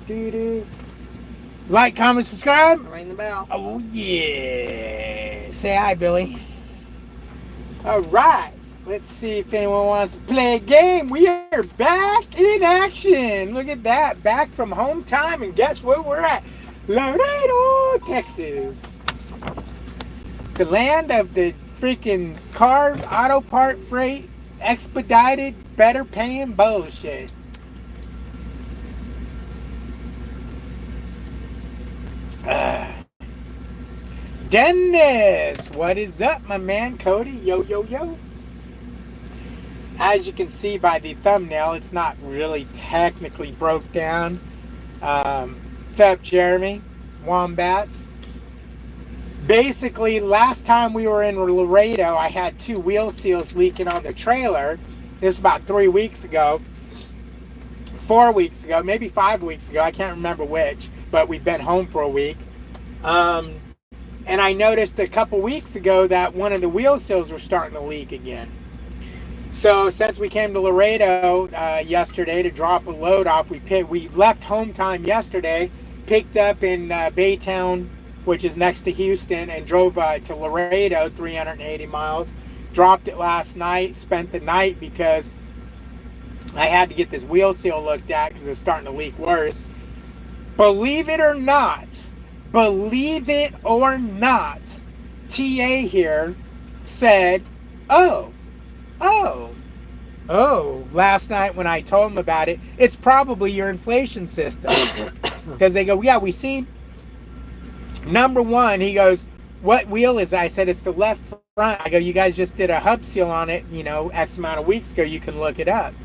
Do. Like, comment, subscribe. Ring the bell. Oh, yeah. Say hi, Billy. All right. Let's see if anyone wants to play a game. We are back in action. Look at that. Back from home time. And guess where we're at? Laredo, Texas. The land of the freaking car, auto part freight, expedited, better paying bullshit. Dennis, what is up, my man? Cody, yo, yo, yo. As you can see by the thumbnail, it's not really technically broke down. What's up, Jeremy? Wombats. Basically, last time we were in Laredo, I had 2 wheel seals leaking on the trailer. This was about 3 weeks ago. 4 weeks ago, maybe 5 weeks ago. I can't remember which, but we've been home for a week. And I noticed a couple weeks ago that one of the wheel seals were starting to leak again. So since we came to Laredo yesterday to drop a load off, we left home time yesterday, picked up in Baytown, which is next to Houston, and drove to Laredo, 380 miles. Dropped it last night, spent the night because I had to get this wheel seal looked at because it was starting to leak worse. Believe it or not, TA here said, oh, last night when I told him about it, it's probably your inflation system. Because they go, yeah, we see, number one, he goes, what wheel is that? I said, it's the left front. I go, you guys just did a hub seal on it, X amount of weeks ago, you can look it up.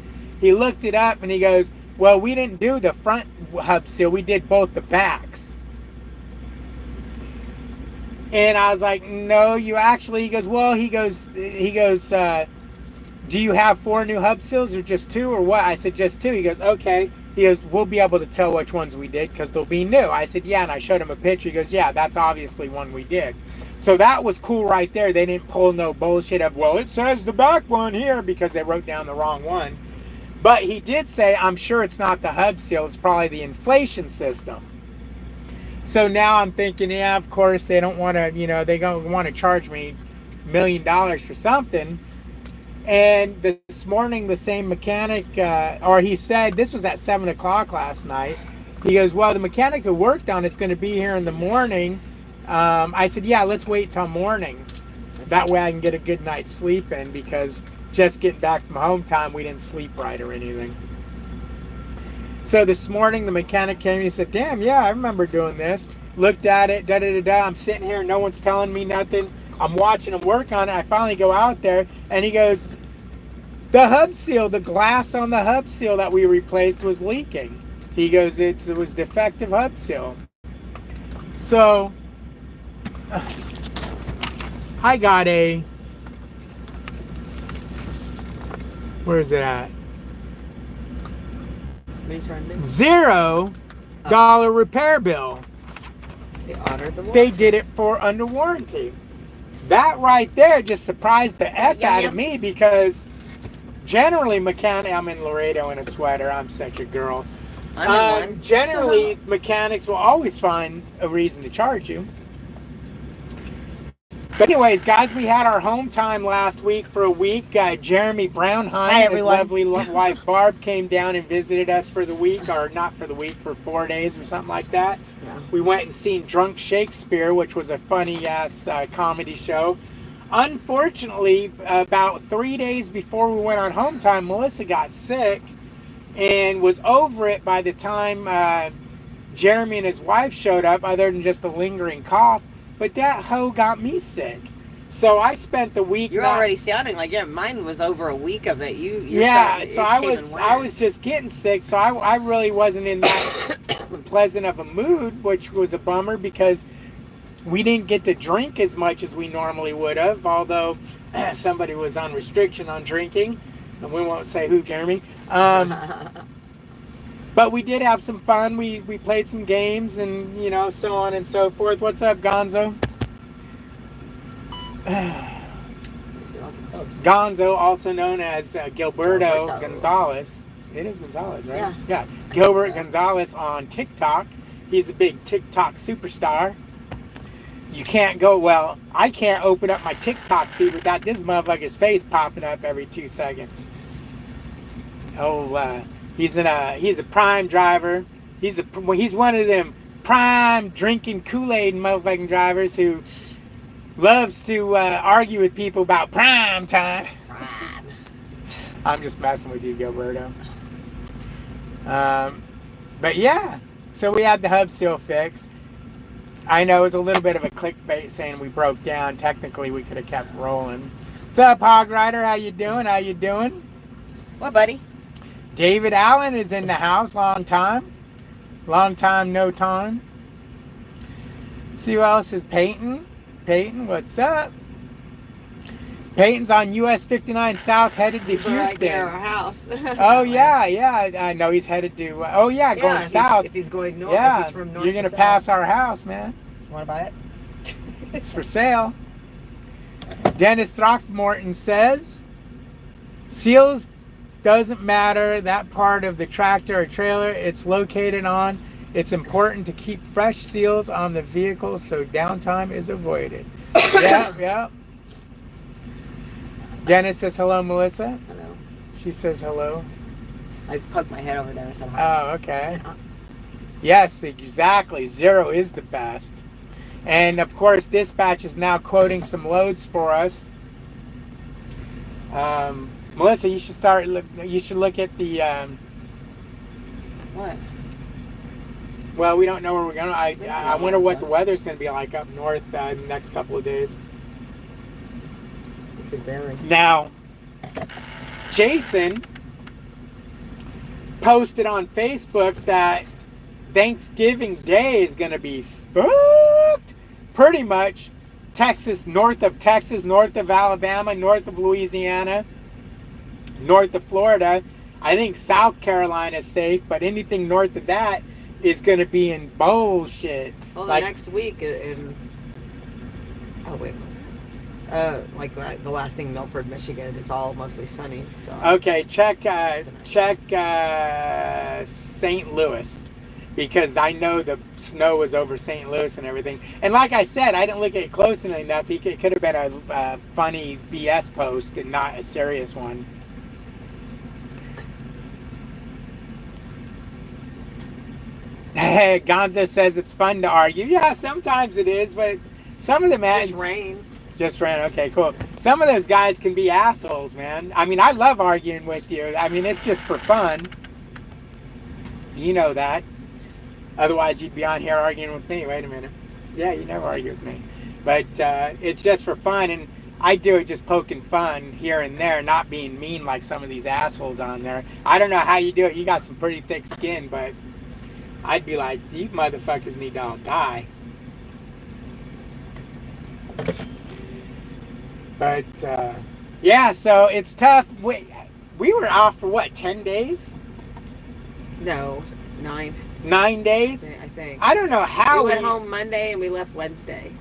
He looked it up and he goes, well, we didn't do the front hub seal, we did both the backs. And I was like, no, you actually, he goes, do you have 4 new hub seals or just 2 or what? I said, just 2. He goes, okay. He goes, we'll be able to tell which ones we did because they'll be new. I said, yeah, and I showed him a picture. He goes, yeah, that's obviously one we did. So that was cool right there. They didn't pull no bullshit of, well, it says the back one here because they wrote down the wrong one. But he did say, I'm sure it's not the hub seal, it's probably the inflation system. So now I'm thinking, yeah, of course, they don't want to, they don't want to charge me $1 million for something. And this morning, the same mechanic, or he said, this was at 7 o'clock last night. He goes, well, the mechanic who worked on it's going to be here in the morning. I said, yeah, let's wait till morning. That way I can get a good night's sleep in because just getting back from home time, we didn't sleep right or anything. So this morning, the mechanic came and he said, damn, yeah, I remember doing this. Looked at it, da-da-da-da. I'm sitting here, no one's telling me nothing. I'm watching him work on it. I finally go out there, and he goes, the hub seal, the glass on the hub seal that we replaced was leaking. He goes, it was defective hub seal. So, I got a, where is it at? $0 repair bill. They honored the warranty. They did it for under warranty. That right there just surprised the F out of me because generally I'm in Laredo in a sweater. I'm such a girl. Generally, mechanics will always find a reason to charge you. But anyways, guys, we had our home time last week for a week. Jeremy Brownheim and his lovely wife Barb came down and visited us for the week, or not for the week, for 4 days or something like that. Yeah. We went and seen Drunk Shakespeare, which was a funny-ass comedy show. Unfortunately, about 3 days before we went on home time, Melissa got sick and was over it by the time Jeremy and his wife showed up, other than just a lingering cough. But that hoe got me sick. So I spent the week. You're already sounding like, yeah, mine was over a week of it. So I was just getting sick. So I really wasn't in that pleasant of a mood, which was a bummer because we didn't get to drink as much as we normally would have. Although somebody was on restriction on drinking, and we won't say who, Jeremy. But we did have some fun. We played some games and, so on and so forth. What's up, Gonzo? Gonzo, also known as Gilberto Gonzalez. It is Gonzalez, right? Yeah. Yeah. Gilbert Gonzalez on TikTok. He's a big TikTok superstar. You can't go, well, I can't open up my TikTok feed without this motherfucker's face popping up every 2 seconds. Oh, he's a prime driver. He's one of them prime drinking Kool-Aid motherfucking drivers who loves to argue with people about prime time. Prime. I'm just messing with you, Gilberto. But yeah, so we had the hub seal fixed. I know it was a little bit of a clickbait saying we broke down. Technically, we could have kept rolling. What's up, Hog Rider? How you doing? How you doing? What, buddy? David Allen is in the house. Long time. Long time, no time. Let's see who else is Peyton. Peyton, what's up? Peyton's on US 59 South, headed to Houston. Right there, our house. Oh yeah. I know he's headed to. Going south. If he's going north, yeah, if he's from north you're gonna to pass south. our house, man. Want to buy it? It's for sale. Dennis Throckmorton says, seals doesn't matter that part of the tractor or trailer it's located on. It's important to keep fresh seals on the vehicle so downtime is avoided. Yeah. Dennis says hello, Melissa. Hello. She says hello. I poked my head over there. So Oh, okay. Yes, exactly. 0 is the best. And of course, Dispatch is now quoting some loads for us. Melissa, you should look at the. What? Well, we don't know where we're going. I wonder what the weather's going to be like up north the next couple of days. It could vary. Now, Jason posted on Facebook that Thanksgiving Day is going to be fucked. Pretty much north of Texas, north of Alabama, north of Louisiana, north of Florida. I think South Carolina is safe, but anything north of that is going to be in bullshit. Well, the next week in... Oh, wait, was it? The last thing, Milford, Michigan, it's all mostly sunny. So. Okay, check St. Louis, because I know the snow was over St. Louis and everything. And like I said, I didn't look at it closely enough. It could have been a funny BS post and not a serious one. Gonzo says it's fun to argue. Yeah, sometimes it is, but some of them... Just rain. Okay, cool. Some of those guys can be assholes, man. I mean, I love arguing with you. I mean, it's just for fun. You know that. Otherwise, you'd be on here arguing with me. Wait a minute. Yeah, you never argue with me. But it's just for fun, and I do it just poking fun here and there, not being mean like some of these assholes on there. I don't know how you do it. You got some pretty thick skin, but I'd be like, you motherfuckers need to all die. But, yeah, so it's tough. We were off for what, 10 days? No, 9. 9 days? I think. I don't know how we went home Monday and we left Wednesday.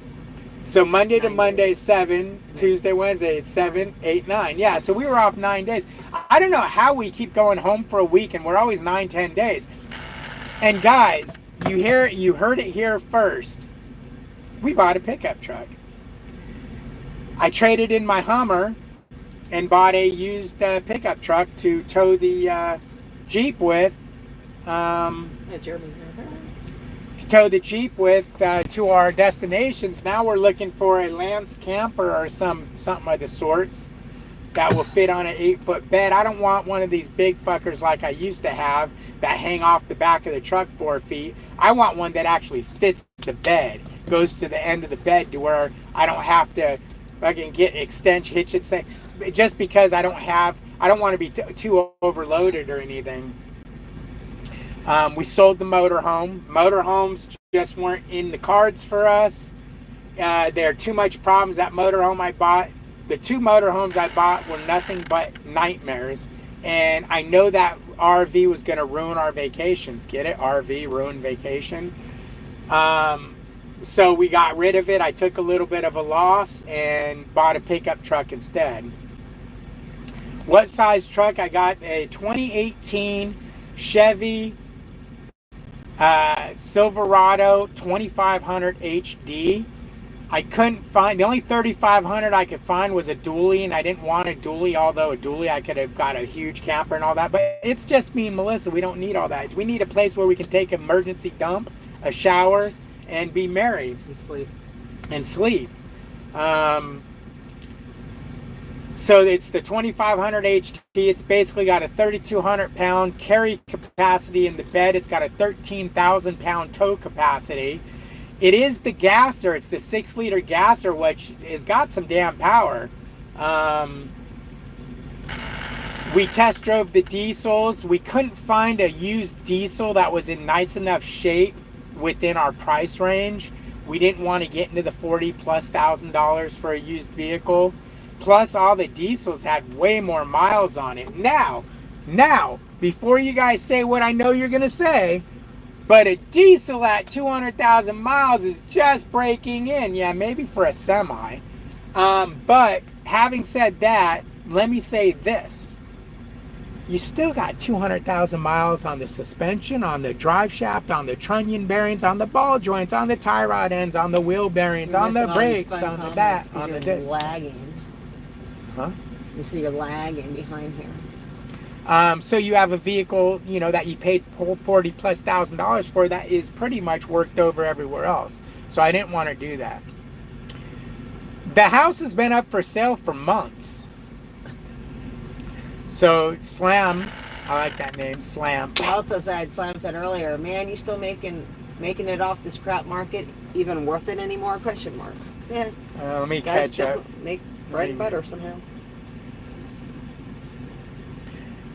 So Monday to Monday, 7. Tuesday, Wednesday, 7, 8, 9. Yeah, so we were off 9 days. I don't know how we keep going home for a week, and we're always 9, 10 days. And guys, you heard it here first. We bought a pickup truck. I traded in my Hummer and bought a used pickup truck to tow the Jeep with. To tow the Jeep with to our destinations. Now we're looking for a Lance camper or something of the sorts that will fit on an 8-foot bed. I don't want one of these big fuckers like I used to have that hang off the back of the truck 4 feet. I want one that actually fits the bed, goes to the end of the bed to where I don't have to fucking get extension hitch it. Just because I don't want to be too overloaded or anything. We sold the motorhome. Motorhomes just weren't in the cards for us. There are too much problems. That motorhome I bought, the 2 motorhomes I bought were nothing but nightmares. And I know that RV was going to ruin our vacations. Get it? RV, ruin vacation. So we got rid of it. I took a little bit of a loss and bought a pickup truck instead. What size truck? I got a 2018 Chevy Silverado 2500 HD. I couldn't find, the only 3500 I could find was a dually, and I didn't want a dually, although a dually I could have got a huge camper and all that. But it's just me and Melissa. We don't need all that. We need a place where we can take an emergency dump, a shower, and be merry. And sleep. So it's the 2500 HT. It's basically got a 3,200 pound carry capacity in the bed. It's got a 13,000 pound tow capacity. It is the gasser. It's the 6-liter gasser, which has got some damn power. We test drove the diesels. We couldn't find a used diesel that was in nice enough shape within our price range. We didn't want to get into the $40,000+ for a used vehicle. Plus, all the diesels had way more miles on it. Now, before you guys say what I know you're going to say, but a diesel at 200,000 miles is just breaking in. Yeah, maybe for a semi. But having said that, let me say this. You still got 200,000 miles on the suspension, on the drive shaft, on the trunnion bearings, on the ball joints, on the tie rod ends, on the wheel bearings, on the brakes, on the that, on the disc. Lagging. Huh? You see you're lagging behind here. So you have a vehicle, you know, that you paid $40,000+ for that is pretty much worked over everywhere else. So I didn't want to do that. The house has been up for sale for months. So Slam, I like that name, Slam. Also said, Slam said earlier, man, you still making it off this crap market even worth it anymore? Question mark. Yeah. Let me catch up. Make bread and butter somehow.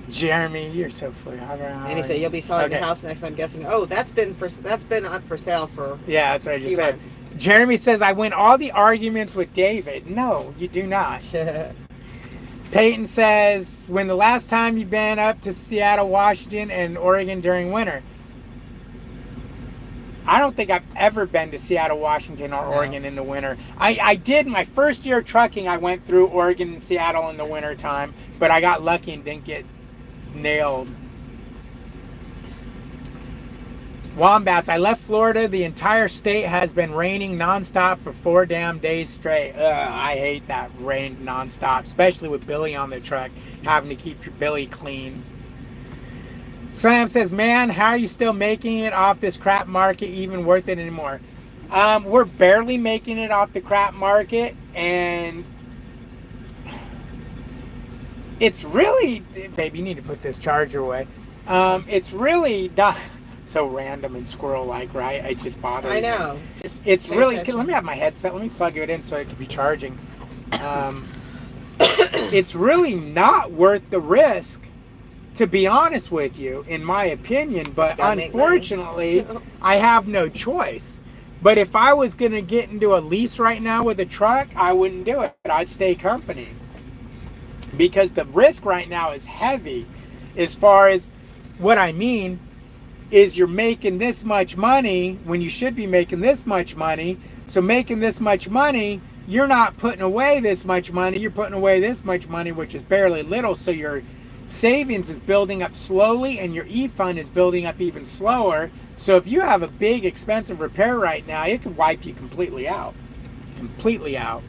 Jeremy, you're so funny. And he said you'll be selling the house next. I'm guessing. Oh, that's been up for sale for. Yeah, that's what I just said. Months. Jeremy says I win all the arguments with David. No, you do not. Peyton says, when the last time you've been up to Seattle, Washington, and Oregon during winter? I don't think I've ever been to Seattle, Washington, or Oregon in the winter. I did my first year trucking. I went through Oregon and Seattle in the winter time, but I got lucky and didn't get nailed. Wombats, I left Florida. The entire state has been raining nonstop for 4 damn days straight. I hate that rain nonstop, especially with Billy on the truck, having to keep your Billy clean. Sam says, man, how are you still making it off this crap market even worth it anymore? We're barely making it off the crap market, and it's really, babe, you need to put this charger away. It's really not so random and squirrel-like, right? It just bothers me. I know. It's really, let me have my headset. Let me plug it in so it can be charging. It's really not worth the risk, to be honest with you, in my opinion. But unfortunately, I have no choice. But if I was going to get into a lease right now with a truck, I wouldn't do it. I'd stay company. Because the risk right now is heavy. As far as what I mean is, you're making this much money when you should be making this much money. So making this much money, you're not putting away this much money. You're putting away this much money, which is barely little. So your savings is building up slowly, and your e-fund is building up even slower. So if you have a big expensive repair right now, it could wipe you completely out. Completely out.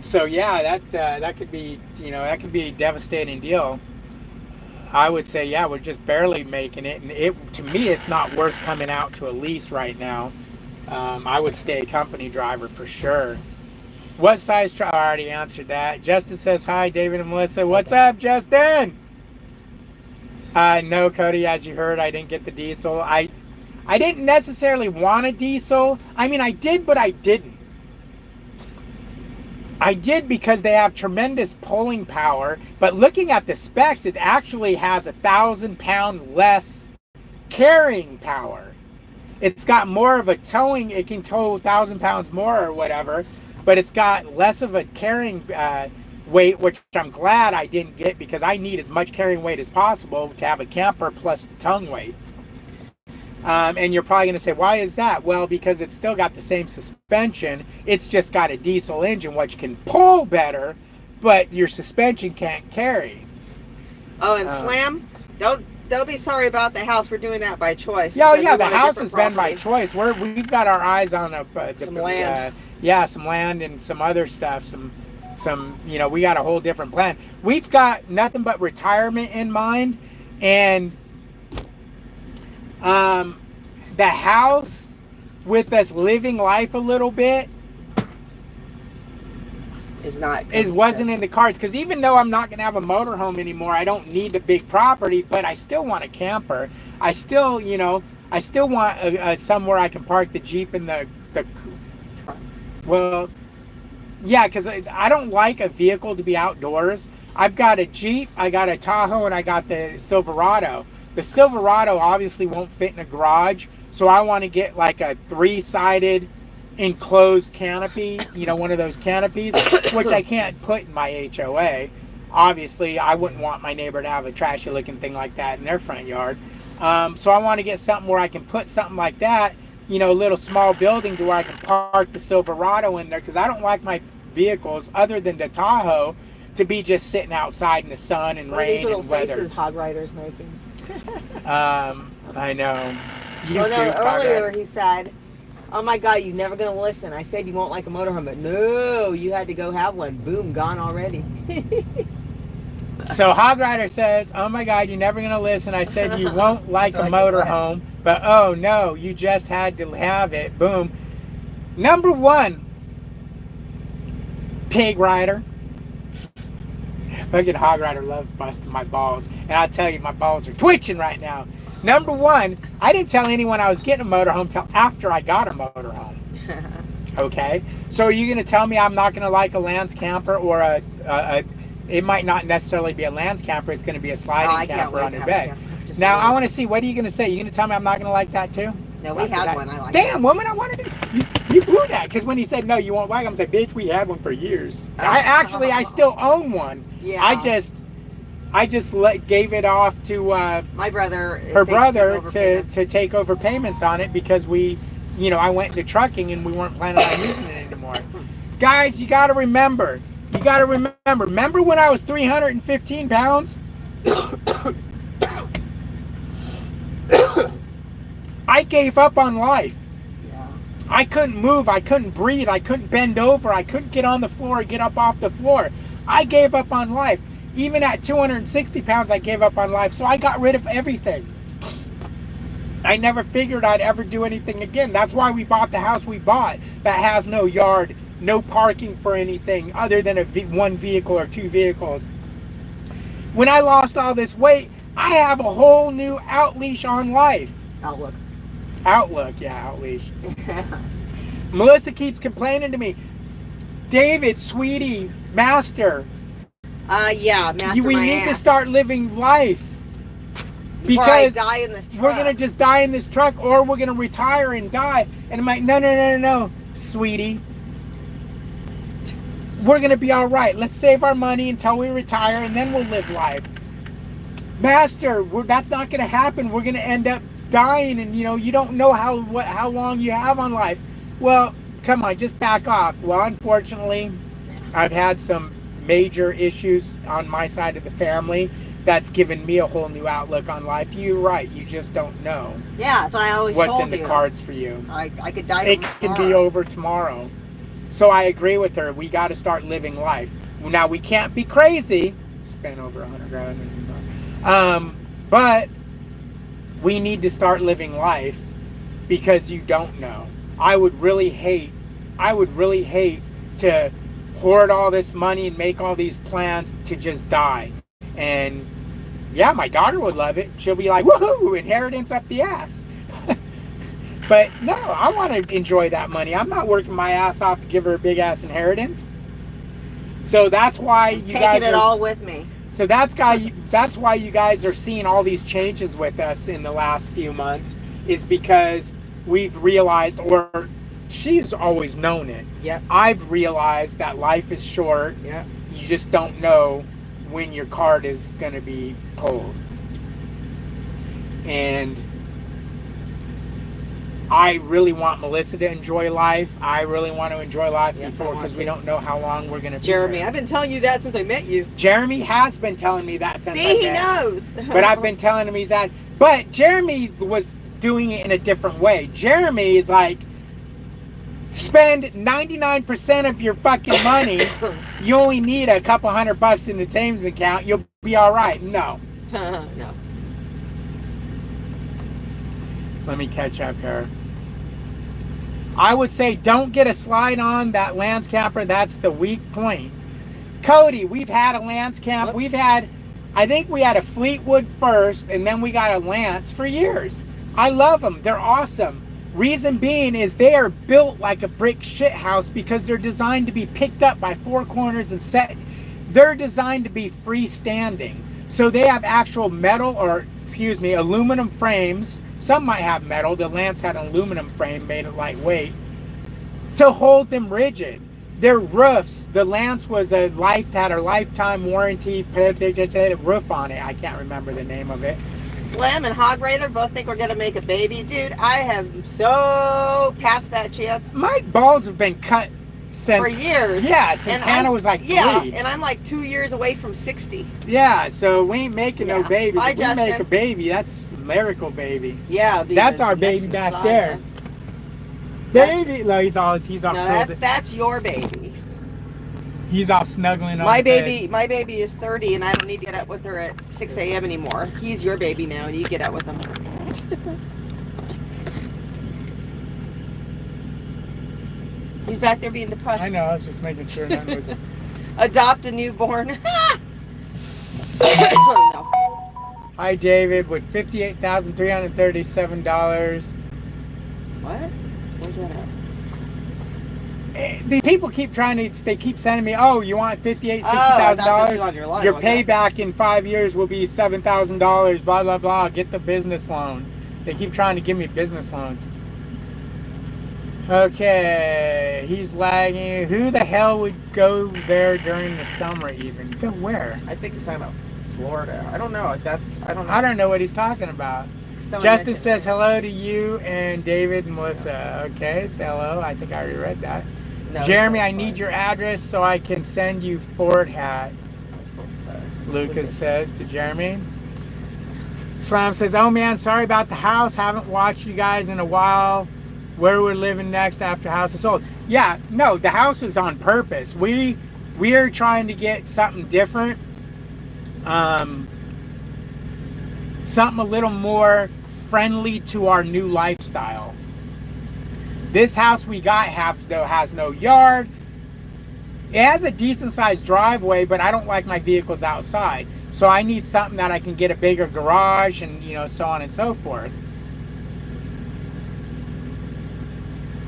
So yeah, that could be, that could be a devastating deal. I would say, yeah, we're just barely making it, and to me, it's not worth coming out to a lease right now. I would stay a company driver for sure. What size truck? I already answered that. Justin says hi, David and Melissa. What's up, Justin? No, Cody, as you heard, I didn't get the diesel. I didn't necessarily want a diesel. I mean, I did, but I didn't. I did because they have tremendous pulling power, but looking at the specs, it actually has 1,000 pound less carrying power. It's got more of a towing, it can tow 1,000 pounds more or whatever, but it's got less of a carrying weight, which I'm glad I didn't get, because I need as much carrying weight as possible to have a camper plus the tongue weight. And you're probably going to say, why is that? Well, because it's still got the same suspension. It's just got a diesel engine, which can pull better, but your suspension can't carry. Oh, and Slam, don't be sorry about the house. We're doing that by choice. Yeah, the house has been by choice. We've got our eyes on some land. Some land and some other stuff. Some we got a whole different plan. We've got nothing but retirement in mind, and the house with us living life a little bit wasn't in the cards, because even though I'm not going to have a motorhome anymore, I don't need a big property, but I still want a camper. I still want somewhere I can park the Jeep and the well, yeah, because I don't like a vehicle to be outdoors. I've got a Jeep, I got a Tahoe, and I got the Silverado. The Silverado obviously won't fit in a garage, so I want to get like a 3-sided enclosed canopy, one of those canopies, which I can't put in my HOA. Obviously, I wouldn't want my neighbor to have a trashy looking thing like that in their front yard. So I want to get something where I can put something like that, a little small building to where I can park the Silverado in there, because I don't like my vehicles, other than the Tahoe, to be just sitting outside in the sun and rain and weather. Faces Hog Rider's making. I know. Earlier he said, oh my God, you're never going to listen. I said you won't like a motorhome, but no, you had to go have one. Boom, gone already. So Hog Rider says, oh my God, you're never going to listen. I said you won't like a motorhome, but oh no, you just had to have it. Boom. Number 1, Pig Rider. Look at Hog Rider loves busting my balls. And I'll tell you, my balls are twitching right now. Number 1, I didn't tell anyone I was getting a motorhome till after I got a motorhome. Okay? So are you going to tell me I'm not going to like a Lance camper, or it might not necessarily be a Lance camper, it's going to be a sliding camper on your bed. Now, I want to see, what are you going to say? You going to tell me I'm not going to like that too? No, we had one. I like Damn, woman, I wanted to. You blew that, because when he said, no, you won't like them, I said, bitch, we had one for years. I still own one. Yeah. I just gave it off to my brother. Her brother to take over payments on it, because I went into trucking and we weren't planning on using it anymore. Guys, you got to remember. Remember when I was 315 pounds? I gave up on life. Yeah. I couldn't move. I couldn't breathe. I couldn't bend over. I couldn't get on the floor or get up off the floor. I gave up on life. Even at 260 pounds, I gave up on life. So I got rid of everything. I never figured I'd ever do anything again. That's why we bought the house we bought, that has no yard, no parking for anything other than one vehicle or 2 vehicles. When I lost all this weight, I have a whole new outleash on life. Outlook, yeah, outleash. Melissa keeps complaining to me, David, sweetie, master. Master, we need to start living life. Before I die in this truck. We're going to just die in this truck, or we're going to retire and die. And I'm like, no, sweetie. We're going to be all right. Let's save our money until we retire, and then we'll live life. Master, that's not going to happen. We're going to end up dying, and you don't know how long you have on life. Well, come on, just back off. Well, unfortunately, I've had some major issues on my side of the family that's given me a whole new outlook on life. You're right, you just don't know. Yeah, that's what I always told you. What's in the cards for you. I could die It can be over tomorrow. So I agree with her. We got to start living life. Now, we can't be crazy. Spend over 100 grand. But we need to start living life, because you don't know. I would really hate to hoard all this money and make all these plans to just die. And yeah, my daughter would love it. She'll be like, woohoo, inheritance up the ass. But no, I want to enjoy that money. I'm not working my ass off to give her a big ass inheritance. So that's why you guys taking it all with me. So that's why you guys are seeing all these changes with us in the last few months, is because we've realized, or she's always known it. Yep. I've realized that life is short. Yep. You just don't know when your card is going to be pulled. And I really want Melissa to enjoy life. I really want to enjoy life before, because we don't know how long we're going to be Jeremy, here. I've been telling you that since I met you. Jeremy has been telling me that since See, he knows. But I've been telling him he's that. But Jeremy was doing it in a different way. Jeremy is like, spend 99% of your fucking money. You only need a couple $100 in the savings account. You'll be all right. No. No. Let me catch up here. I would say don't get a slide on that Lance camper. That's the weak point. Cody, we've had a Lance camp. Whoops. We've had, I think we had a Fleetwood first, and then we got a Lance for years. I love them. They're awesome. Reason being is they are built like a brick shit house because they're designed to be picked up by four corners and set. They're designed to be freestanding. So they have actual metal, or excuse me, aluminum frames. Some might have metal. The Lance had an aluminum frame, made it lightweight, to hold them rigid. Their roofs, the Lance was had a lifetime warranty roof on it. I can't remember the name of it. Slim and Hog Raider both think we're going to make a baby. Dude, I have so past that chance. My balls have been cut since... For years. Yeah, since Hannah was like 3. Yeah, and I'm like 2 years away from 60. Yeah, so we ain't making no babies. Bye, If we Justin. make a baby, that's a miracle baby. Yeah. That's our baby back there. Baby! No, he's off. No, that's your baby. He's off snuggling on My the baby is 30 and I don't need to get up with her at 6 a.m. anymore. He's your baby now and you get up with him. He's back there being depressed. I know, I was just making sure nothing was... Adopt a newborn. No. Hi, David, with $58,337. What? Where's that at? The people keep they keep sending me, oh, you want $58,000, I thought this was $60,000? on your line, Your wasn't it? payback in 5 years will be $7,000, blah, blah, blah. Get the business loan. They keep trying to give me business loans. Okay, he's lagging. Who the hell would go there during the summer even? Go where? I think he's talking about Florida. I don't know. I don't know. I don't know what he's talking about. Someone Justin mentioned says it. hello to you and David and Melissa. Okay, hello. I think I already read that. No, Jeremy, that's I not need fun. your address so I can send you Ford hat. That's Lucas says to Jeremy. Slam says, oh man, sorry about the house. Haven't watched you guys in a while. Where we're living next after house is sold. Yeah, no, the house is on purpose. We are trying to get something different. Something a little more friendly to our new lifestyle. This house we got has no yard. It has a decent sized driveway, but I don't like my vehicles outside. So I need something that I can get a bigger garage and, so on and so forth.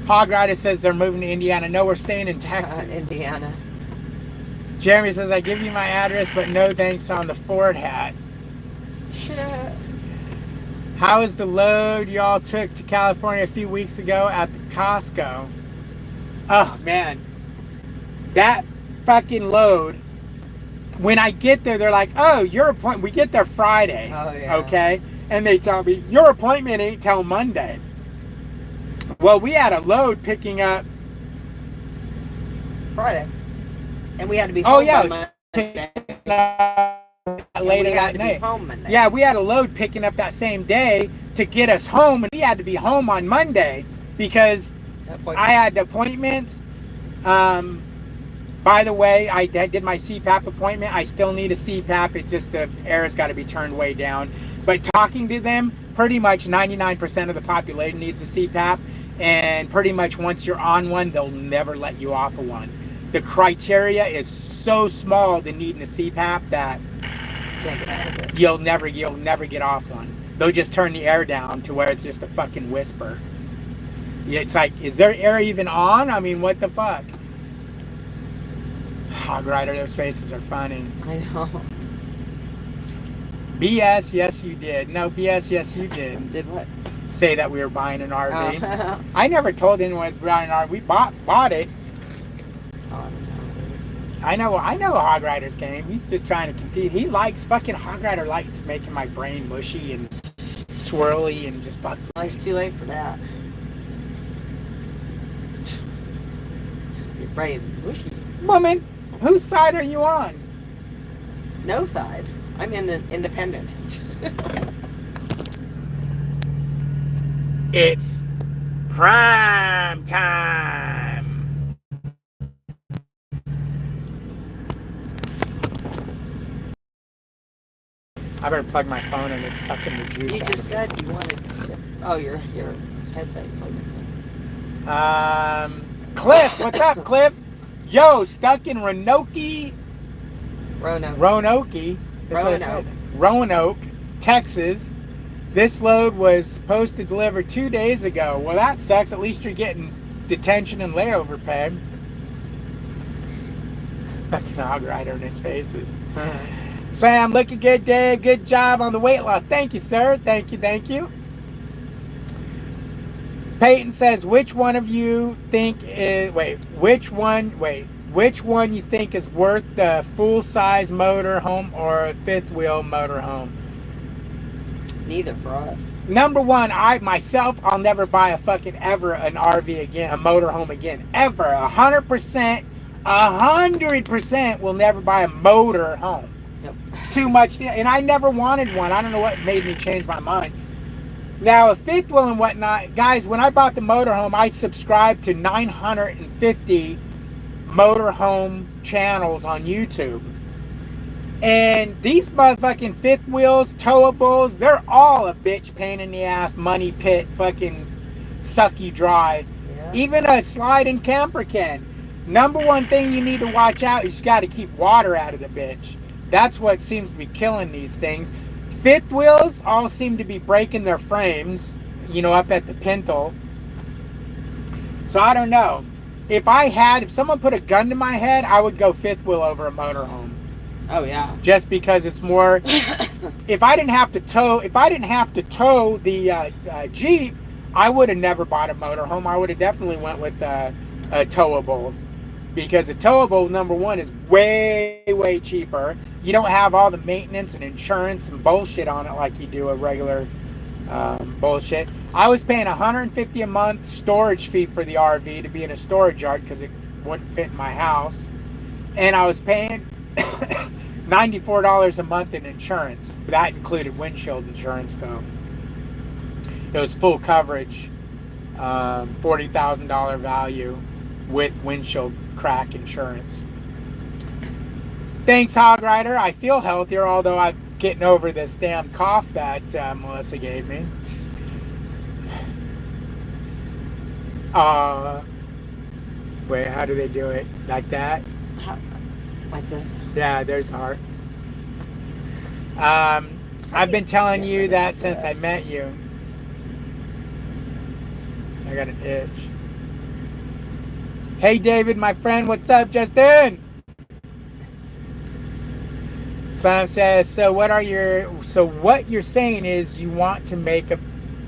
Hog Rider says they're moving to Indiana. No, we're staying in Texas. Indiana. Jeremy says, I give you my address, but no thanks on the Ford hat. How is the load y'all took to California a few weeks ago at the Costco? Oh, man. That fucking load, when I get there, they're like, oh, your appointment, we get there Friday. Oh, yeah. Okay? And they tell me, your appointment ain't till Monday. Well, we had a load picking up Friday. And we had to be home by Monday. Later that night. Yeah, we had a load picking up that same day to get us home, and we had to be home on Monday because I had appointments. By the way, I did my CPAP appointment. I still need a CPAP. It's just the air's got to be turned way down. But talking to them, pretty much 99% of the population needs a CPAP, and pretty much once you're on one, they'll never let you off of one. The criteria is so small to needing a CPAP that you'll never get off one. They'll just turn the air down to where it's just a fucking whisper. It's like, is there air even on? I mean, what the fuck? Hog Rider, those faces are funny. I know. BS, yes you did. No, BS, yes you did. Did what? Say that we were buying an RV. Oh. I never told anyone we were buying an RV. We bought it. Oh, I know Hog Rider's game. He's just trying to compete. He likes, fucking Hog Rider likes making my brain mushy and swirly and just fucks. Well, it's too late for that. Right. Woman, whose side are you on? No side. I'm independent. It's prime time. I better plug my phone in. It's sucking the juice You out just of said you wanted. Oh, your headset. Cliff, what's up, Cliff? Yo, stuck in Roanoke, Roanoke, Texas. This load was supposed to deliver 2 days ago. Well, that sucks. At least you're getting detention and layover pay. Fucking hog rider in his faces. Sam, looking good, Dave. Good job on the weight loss. Thank you, sir. Thank you. Peyton says, which one you think is worth the full-size motor home or fifth wheel motor home? Neither for us. Number one, I'll never buy an RV again, a motor home again, ever. 100% will never buy a motor home. Yep. Too much, and I never wanted one. I don't know what made me change my mind. Now, a fifth wheel and whatnot, guys, when I bought the motorhome, I subscribed to 950 motorhome channels on YouTube. And these motherfucking fifth wheels, towables, they're all a bitch pain in the ass, money pit, fucking suck you dry. Yeah. Even a sliding camper can. Number one thing you need to watch out is you got to keep water out of the bitch. That's what seems to be killing these things. Fifth wheels all seem to be breaking their frames, up at the pintle. So I don't know. If someone put a gun to my head, I would go fifth wheel over a motorhome. Oh yeah. Just because it's more. If I didn't have to tow the Jeep, I would have never bought a motorhome. I would have definitely went with a towable. Because a towable, number one, is way, way cheaper. You don't have all the maintenance and insurance and bullshit on it like you do a regular bullshit. I was paying $150 a month storage fee for the RV to be in a storage yard because it wouldn't fit in my house. And I was paying $94 a month in insurance. That included windshield insurance, though. It was full coverage, $40,000 value with windshield crack insurance. Thanks, Hog Rider. I feel healthier, although I'm getting over this damn cough that Melissa gave me. Wait, how do they do it? Like that? Like this? Yeah, there's heart. I've been telling you that since I met you. I got an itch. Hey David, my friend, what's up, Justin? Sam says, so what you're saying is you want to make a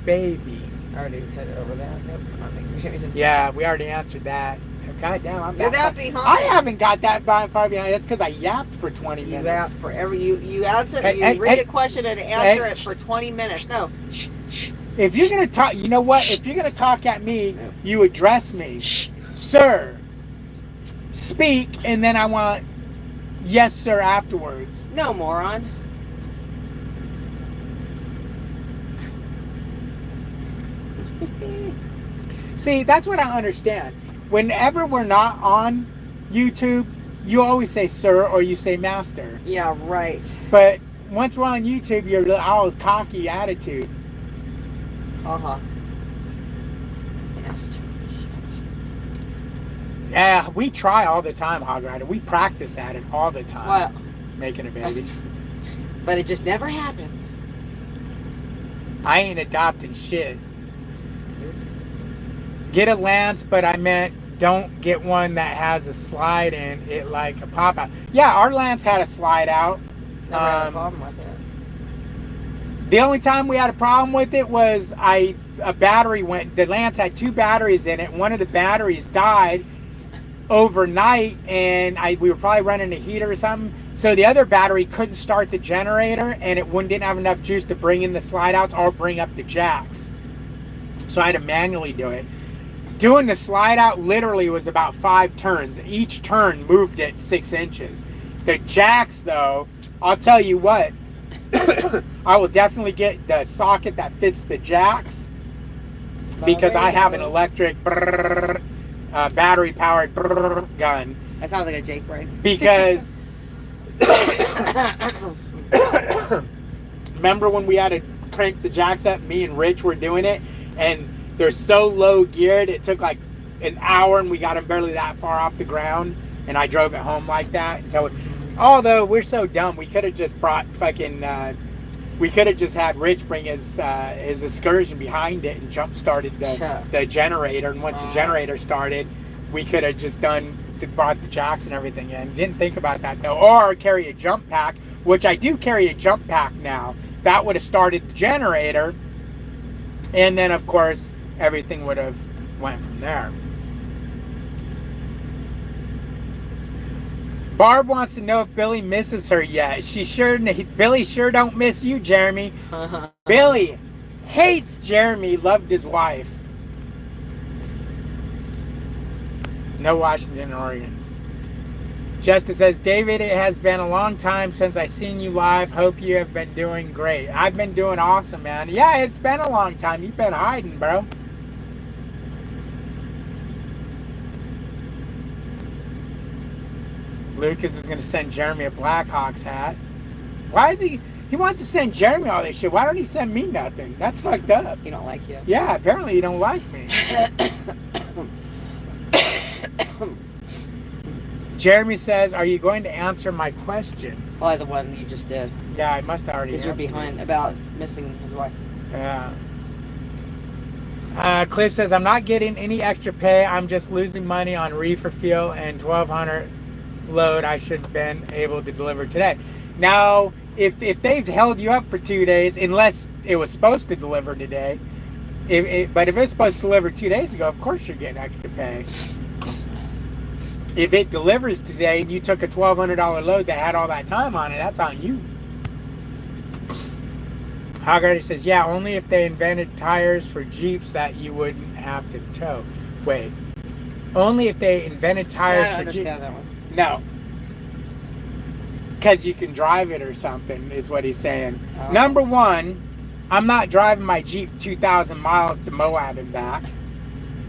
baby. I already headed over that. Yep, I'm not making babies. Yeah, we already answered that. God damn, You're that behind. I haven't got that far behind. That's because I yapped for 20 minutes. You yapped forever. You answer. You read a question and answer it for 20 minutes. No. If you're gonna talk, you know what? If you're gonna talk at me, you address me, sir. Speak, and then I want yes, sir afterwards. No, moron. See, that's what I understand. Whenever we're not on YouTube, you always say sir or you say master. Yeah, right. But once we're on YouTube, you're all cocky attitude. Uh-huh. Master. Shit. Yeah, we try all the time, Hog Rider. We practice at it all the time. Well, making a baby. But it just never happens. I ain't adopting shit. Get a Lance, but I meant don't get one that has a slide in it like a pop-out. Yeah, our Lance had a slide out. Never had a problem with it. The only time we had a problem with it was a battery went. The Lance had 2 batteries in it. One of the batteries died overnight, and we were probably running a heater or something. So the other battery couldn't start the generator, and it didn't have enough juice to bring in the slide outs or bring up the jacks. So I had to manually do it. Doing the slide out literally was about 5 turns. Each turn moved it 6 inches. The jacks, though, I'll tell you what, I will definitely get the socket that fits the jacks because I have an electric battery-powered gun. That sounds like a Jake break. Because remember when we had to crank the jacks up? Me and Rich were doing it, and they're so low geared. It took like an hour, and we got them barely that far off the ground. And I drove it home like that. Although we're so dumb, we could have just brought fucking. We could have just had Rich bring his excursion behind it and jump started the generator. And once the generator started, we could have just brought the jacks and everything in. Didn't think about that though. Or carry a jump pack, which I do carry a jump pack now. That would have started the generator, and then of course everything would have went from there. Barb wants to know if Billy misses her yet. Billy sure don't miss you, Jeremy. Billy hates Jeremy, loved his wife. No Washington, Oregon. Justice says, David, it has been a long time since I seen you live. Hope you have been doing great. I've been doing awesome, man. Yeah, it's been a long time. You've been hiding, bro. Lucas is going to send Jeremy a Blackhawks hat. Why is he wants to send Jeremy all this shit. Why don't he send me nothing? That's fucked up. He don't like you. Yeah, apparently you don't like me. Jeremy says, are you going to answer my question? Probably the one you just did. Yeah, I must have already answered. Because you're behind about missing his wife. Yeah. Cliff says, I'm not getting any extra pay. I'm just losing money on reefer fuel and 1,200 load I should have been able to deliver today. Now, if they've held you up for 2 days, unless it was supposed to deliver today, but if it's supposed to deliver 2 days ago, of course you're getting extra pay. If it delivers today and you took a $1,200 load that had all that time on it, that's on you. Haggda says, yeah, only if they invented tires for Jeeps that you wouldn't have to tow. Wait. Only if they invented tires for Jeeps. That one. No. Because you can drive it or something, is what he's saying. Oh. Number one, I'm not driving my Jeep 2,000 miles to Moab and back.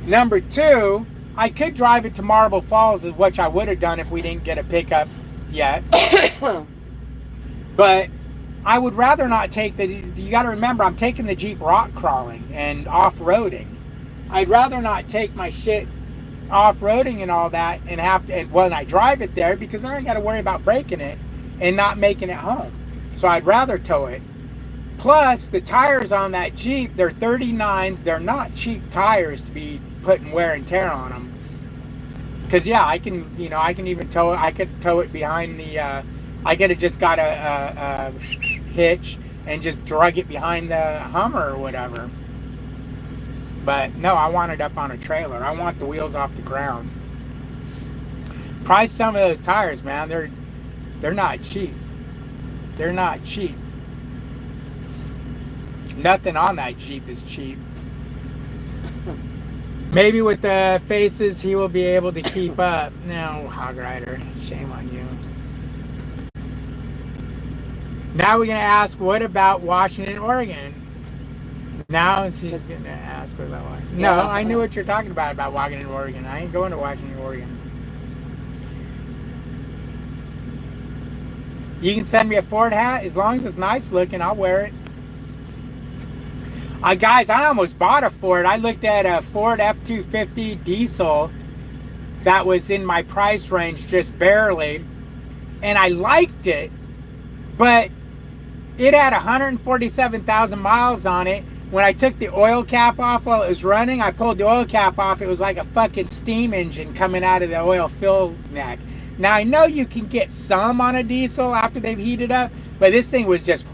Number two, I could drive it to Marble Falls, which I would have done if we didn't get a pickup yet. But I would rather not take you got to remember, I'm taking the Jeep rock crawling and off-roading. I'd rather not take my shit off-roading and all that and when I drive it there, because then I got to worry about breaking it and not making it home. So I'd rather tow it. Plus, the tires on that Jeep, they're 39s. They're not cheap tires to be putting wear and tear on them. Because yeah, I can even tow it. I could tow it behind the. I could have just got a hitch and just drug it behind the Hummer or whatever. But no, I want it up on a trailer. I want the wheels off the ground. Price some of those tires, man. They're not cheap. They're not cheap. Nothing on that Jeep is cheap. Maybe with the faces he will be able to keep up. No, Hog Rider, shame on you. Now we're going to ask, what about Washington, Oregon? Now she's going to ask, what about Washington? No, I knew what you're talking about Washington, Oregon. I ain't going to Washington, Oregon. You can send me a Ford hat. As long as it's nice looking, I'll wear it. Guys, I almost bought a Ford. I looked at a Ford F-250 diesel that was in my price range just barely, and I liked it, but it had 147,000 miles on it. When I took the oil cap off while it was running, I pulled the oil cap off. It was like a fucking steam engine coming out of the oil fill neck. Now, I know you can get some on a diesel after they've heated up, but this thing was just...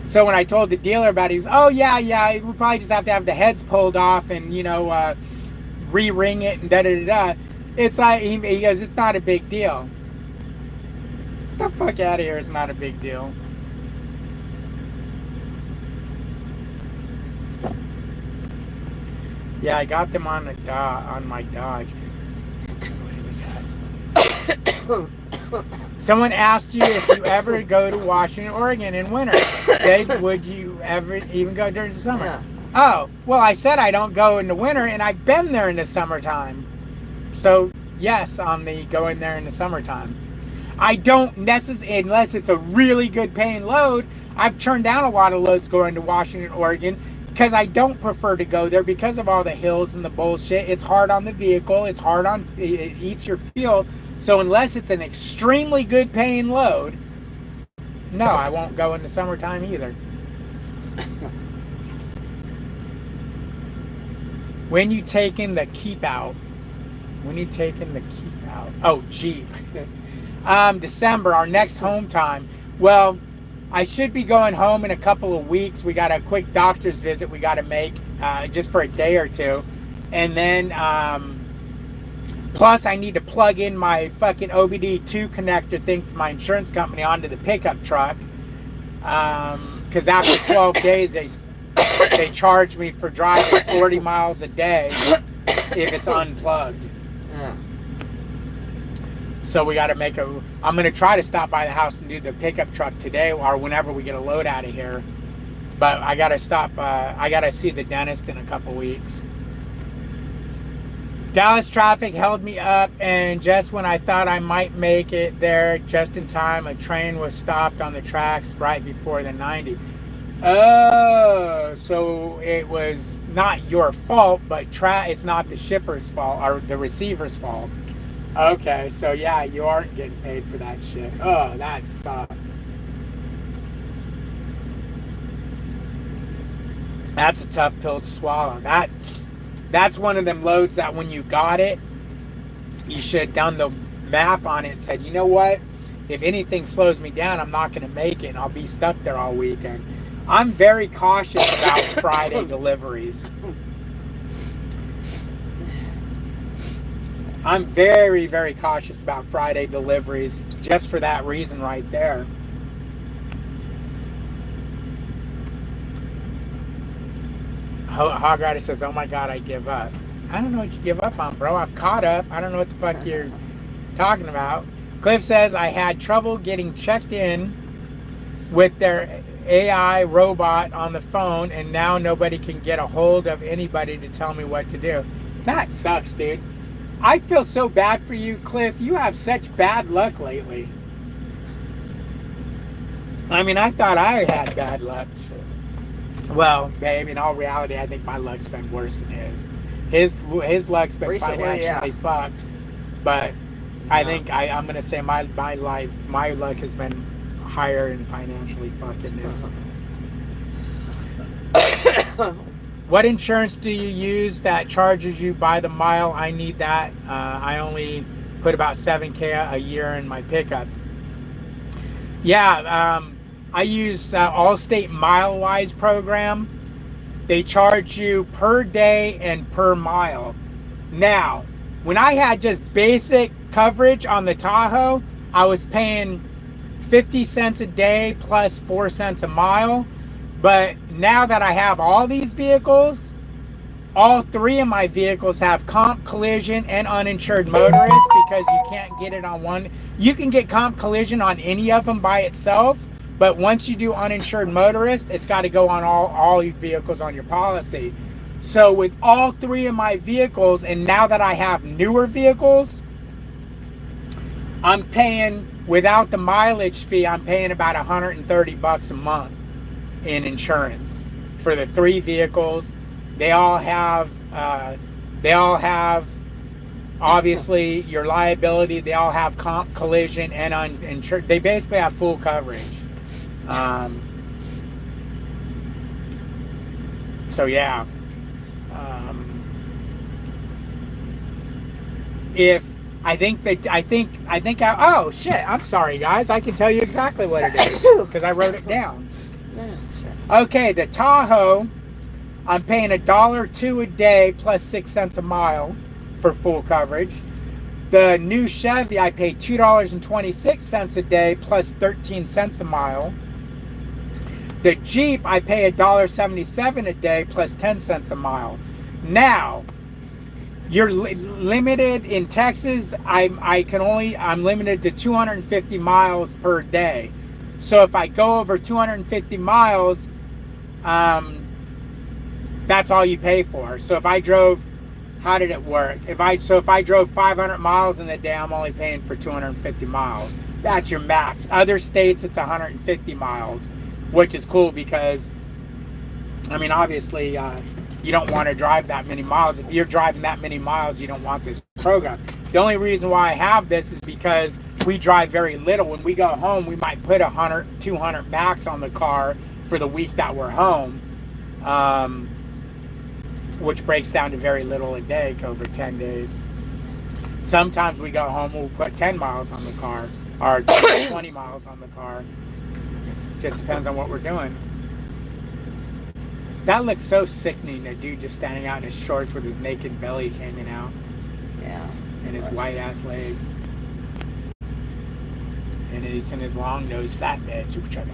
So when I told the dealer about it, he was, oh, yeah, we probably just have to have the heads pulled off and, re-ring it and da-da-da-da. It's like, he goes, it's not a big deal. Get the fuck out of here, it's not a big deal. Yeah, I got them on my Dodge. What has it got? Someone asked you if you ever go to Washington, Oregon in winter. Would you ever even go during the summer? Yeah. Oh, well, I said I don't go in the winter, and I've been there in the summertime. So, yes, on the going there in the summertime. I don't necessarily, unless it's a really good paying load. I've turned down a lot of loads going to Washington, Oregon, because I don't prefer to go there because of all the hills and the bullshit. It's hard on the vehicle. It's hard on, it eats your fuel. So unless it's an extremely good paying load, no, I won't go in the summertime either. When you taking the keep out? When you taking the keep out? Oh, Jeep. December, our next home time. Well, I should be going home in a couple of weeks. We got a quick doctor's visit we got to make just for a day or two. And then, plus I need to plug in my fucking OBD2 connector thing for my insurance company onto the pickup truck. Because after 12 days, they charge me for driving 40 miles a day if it's unplugged. Yeah. So we got to I'm going to try to stop by the house and do the pickup truck today or whenever we get a load out of here. But I got to stop, I got to see the dentist in a couple weeks. Dallas traffic held me up, and just when I thought I might make it there just in time, a train was stopped on the tracks right before the 90. Oh, so it was not your fault, but it's not the shipper's fault or the receiver's fault. Okay, so yeah, you aren't getting paid for that shit. Oh, that sucks. That's a tough pill to swallow. That's one of them loads that when you got it, you should have done the math on it and said, you know what? If anything slows me down, I'm not going to make it, and I'll be stuck there all weekend. I'm very cautious about Friday deliveries. I'm very, very cautious about Friday deliveries just for that reason right there. Hog Rider says, oh my God, I give up. I don't know what you give up on, bro. I've caught up. I don't know what the fuck you're talking about. Cliff says, I had trouble getting checked in with their AI robot on the phone, and now nobody can get a hold of anybody to tell me what to do. That sucks, dude. I feel so bad for you, Cliff. You have such bad luck lately. I mean, I thought I had bad luck. Well, babe, in all reality, I think my luck's been worse than his. His luck's been Recently, financially fucked. But I think I'm gonna say my luck has been higher in financially fucking this. What insurance do you use that charges you by the mile? I need that. I only put about $7,000 a year in my pickup. Yeah, I use Allstate MileWise program. They charge you per day and per mile. Now, when I had just basic coverage on the Tahoe, I was paying 50 cents a day plus 4 cents a mile. But now that I have all these vehicles, all three of my vehicles have comp, collision, and uninsured motorist, because you can't get it on one. You can get comp collision on any of them by itself, but once you do uninsured motorist, it's got to go on all your vehicles on your policy. So with all three of my vehicles, and now that I have newer vehicles, I'm paying, without the mileage fee, I'm paying about $130 a month in insurance for the three vehicles. They all have obviously your liability. They all have comp, collision, and uninsured. They basically have full coverage. So yeah. If oh shit, I'm sorry guys, I can tell you exactly what it is because I wrote it down. Okay, the Tahoe, I'm paying $1.02 a day plus 6 cents a mile for full coverage. The new Chevy, I pay $2.26 a day plus 13 cents a mile. The Jeep, I pay $1.77 a day plus 10 cents a mile. Now, you're limited in Texas. I'm limited to 250 miles per day. So if I go over 250 miles, that's all you pay for. So if I drove, how did it work? If I drove 500 miles in a day, I'm only paying for 250 miles. That's your max. Other states, it's 150 miles, which is cool because, I mean, obviously, you don't want to drive that many miles. If you're driving that many miles, you don't want this program. The only reason why I have this is because we drive very little. When we go home, we might put 100, 200 max on the car for the week that we're home, which breaks down to very little a day over 10 days. Sometimes we go home, we'll put 10 miles on the car, or 20 miles on the car. Just depends on what we're doing. That looks so sickening, the dude just standing out in his shorts with his naked belly hanging out. Yeah. And his white ass legs. And he's in his long nose flatbed, super chubby.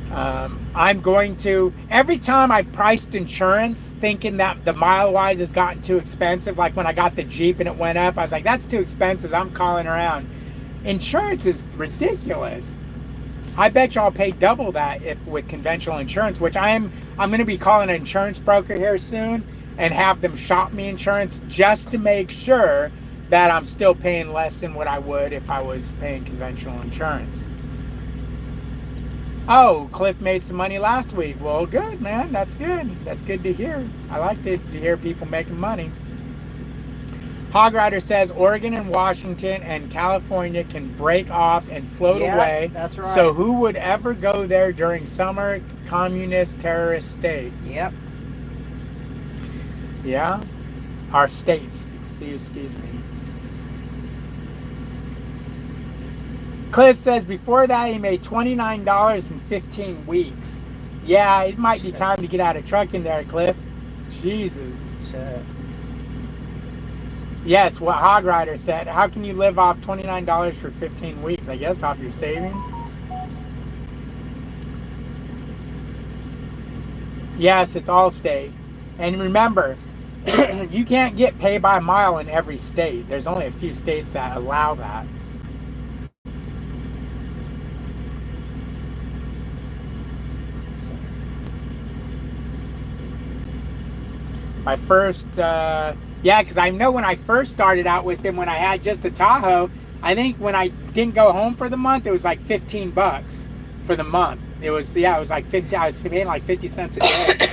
I'm going to, every time I've priced insurance thinking that the mile wise has gotten too expensive, like when I got the Jeep and it went up, I was like, that's too expensive, I'm calling around. Insurance is ridiculous. I bet y'all pay double that if with conventional insurance, which I'm going to be calling an insurance broker here soon and have them shop me insurance just to make sure that I'm still paying less than what I would if I was paying conventional insurance. Oh, Cliff made some money last week. Well, good, man. That's good. That's good to hear. I like to hear people making money. Hog Rider says Oregon and Washington and California can break off and float away. That's right. So who would ever go there during summer? Communist terrorist state. Yep. Yeah? Our states. Excuse me. Cliff says before that he made $29 in 15 weeks. Yeah, it might be time to get out of trucking there, Cliff. Jesus. Shit. Yes, what Hog Rider said. How can you live off $29 for 15 weeks? I guess off your savings. Yes, it's all state. And remember, you can't get pay by mile in every state. There's only a few states that allow that. My first, yeah, because I know when I first started out with him, when I had just a Tahoe, I think when I didn't go home for the month, it was like $15 for the month. It was, yeah, it was like 50, I was paying like 50 cents a day.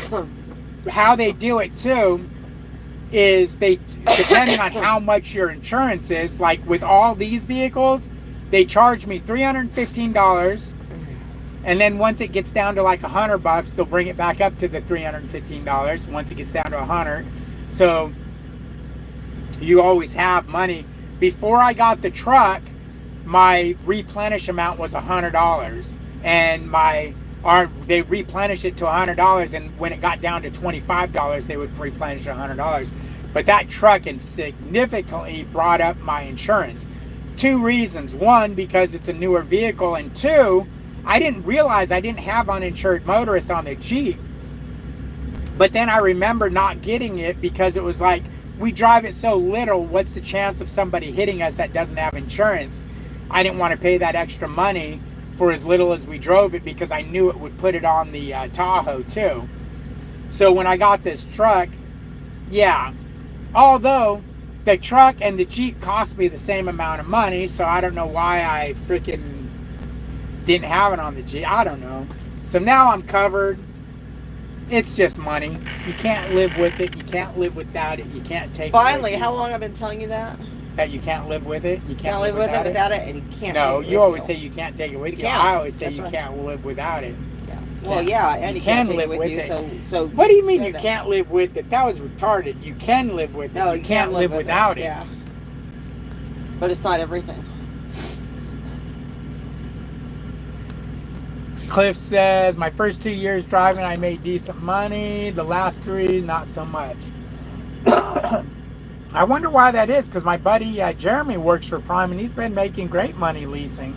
How they do it too is they, depending on how much your insurance is, like with all these vehicles, they charge me $315. And then once it gets down to like $100, they'll bring it back up to the $315 once it gets down to 100. So you always have money. Before I got the truck, my replenish amount was $100, and they replenish it to $100, and when it got down to $25, they would replenish $100. But that truck significantly brought up my insurance. Two reasons: one, because it's a newer vehicle, and two, I didn't realize I didn't have uninsured motorist on the Jeep. But then I remember not getting it because it was like, we drive it so little, what's the chance of somebody hitting us that doesn't have insurance? I didn't want to pay that extra money for as little as we drove it because I knew it would put it on the Tahoe too. So when I got this truck, yeah, although the truck and the Jeep cost me the same amount of money, so I don't know why I freaking didn't have it on the Jeep. I don't know. So now I'm covered. It's just money. You can't live with it. You can't live without it. You can't take it. Finally, how long I've been telling you that? That you can't live with it. You can't live with it without it, and you can't. No, you always say you can't take it with you. I always say you can't live without it. Yeah. Well, yeah, and you can't live with it. So what do you mean you can't live with it? That was retarded. You can live with it. No, you can't live without it. Yeah. But it's not everything. Cliff says, my first 2 years driving, I made decent money. The last 3, not so much. I wonder why that is, because my buddy Jeremy works for Prime, and he's been making great money leasing.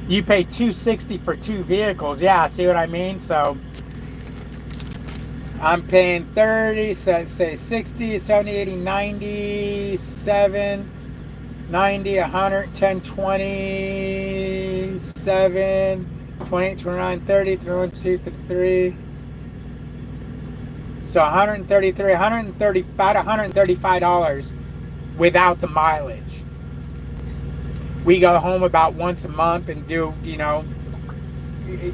You pay $260 for 2 vehicles. Yeah, see what I mean? So I'm paying 30, so say 60, 70, 80, 90, 7, 90, 100, 10, 20, 7, 28, 29, 30, 31, 32, 33. So 133, 130, about $135 without the mileage. We go home about once a month and do, you know,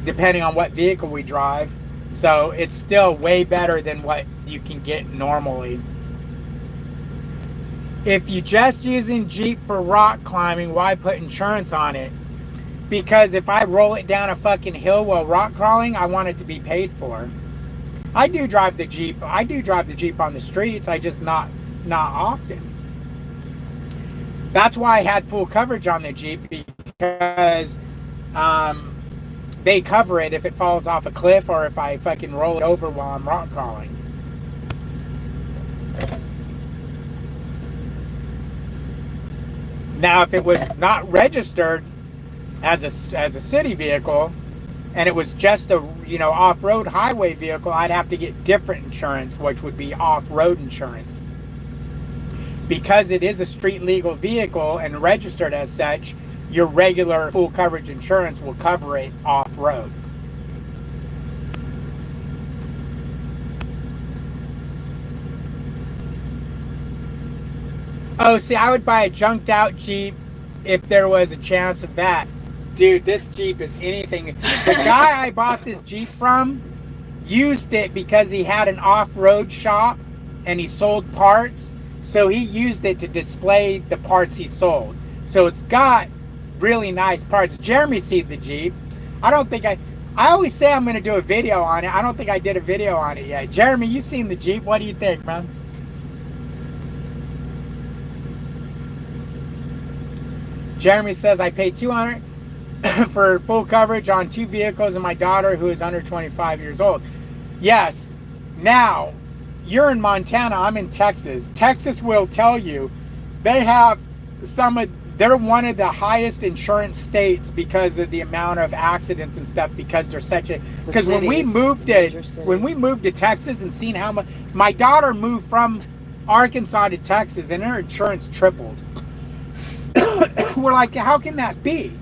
depending on what vehicle we drive. So it's still way better than what you can get normally. If you're just using Jeep for rock climbing, why put insurance on it? Because if I roll it down a fucking hill while rock crawling, I want it to be paid for. I do drive the Jeep. I do drive the Jeep on the streets. I just not often. That's why I had full coverage on the Jeep, because they cover it if it falls off a cliff or if I fucking roll it over while I'm rock crawling. Now, if it was not registered as a city vehicle and it was just a, you know, off-road highway vehicle, I'd have to get different insurance, which would be off-road insurance. Because it is a street legal vehicle and registered as such, your regular full coverage insurance will cover it off-road. Oh, see, I would buy a junked out Jeep if there was a chance of that. Dude, this Jeep is anything. The guy I bought this Jeep from used it because he had an off-road shop and he sold parts. So he used it to display the parts he sold. So it's got really nice parts. Jeremy seen the Jeep. I always say I'm going to do a video on it. I don't think I did a video on it yet. Jeremy, you seen the Jeep. What do you think, man? Jeremy says, I paid $200 for full coverage on 2 vehicles and my daughter who is under 25 years old. Yes. Now, you're in Montana, I'm in Texas. Texas will tell you they have they're one of the highest insurance states because of the amount of accidents and stuff, because they're such a, because when we moved to Texas and seen how much, my daughter moved from Arkansas to Texas and her insurance tripled. We're like, how can that be?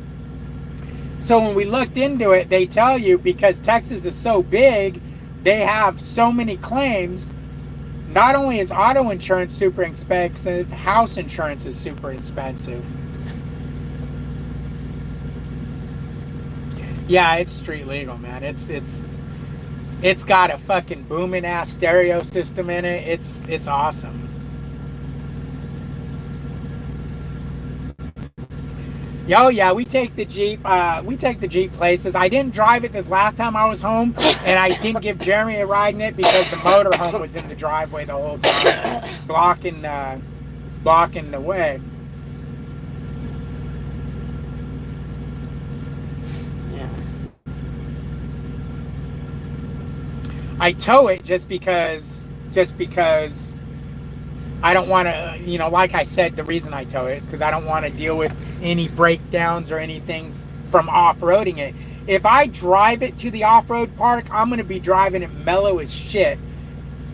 So when we looked into it, they tell you because Texas is so big, they have so many claims. Not only is auto insurance super expensive, house insurance is super expensive. Yeah, it's street legal, man. It's got a fucking booming ass stereo system in it. It's awesome. Oh yeah, we take the Jeep. We take the Jeep places. I didn't drive it this last time I was home, and I didn't give Jeremy a ride in it because the motorhome was in the driveway the whole time, blocking the way. Yeah. I tow it just because I don't want to, you know, like I said, the reason I tow it is because I don't want to deal with any breakdowns or anything from off-roading it. If I drive it to the off-road park, I'm going to be driving it mellow as shit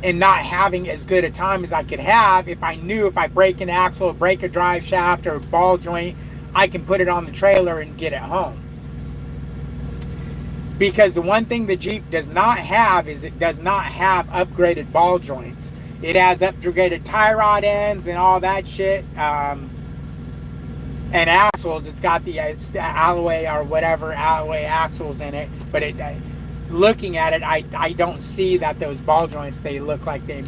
and not having as good a time as I could have if I knew if I break an axle, break a drive shaft or a ball joint, I can put it on the trailer and get it home. Because the one thing the Jeep does not have is it does not have upgraded ball joints. It has upgraded tie rod ends and all that shit. And axles, it's got the alloy or whatever alloy axles in it. But looking at it, I don't see that those ball joints, they look like they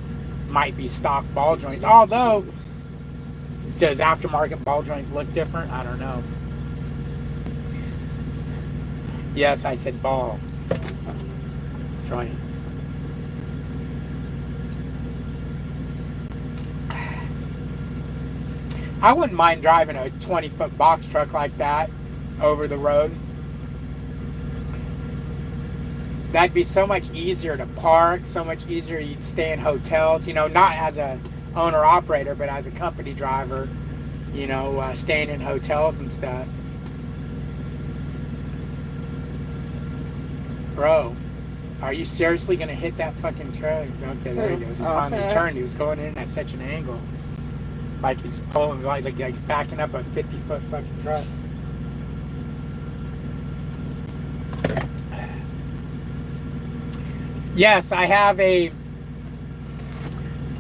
might be stock ball joints. Although, does aftermarket ball joints look different? I don't know. Yes, I said ball joint. I wouldn't mind driving a 20-foot box truck like that over the road. That'd be so much easier to park, so much easier. You'd stay in hotels, you know, not as a owner-operator, but as a company driver, you know, staying in hotels and stuff. Bro, are you seriously going to hit that fucking trailer? Okay, there he goes. He finally turned. He was going in at such an angle. Like he's pulling, like he's backing up a 50-foot fucking truck. Yes, I have a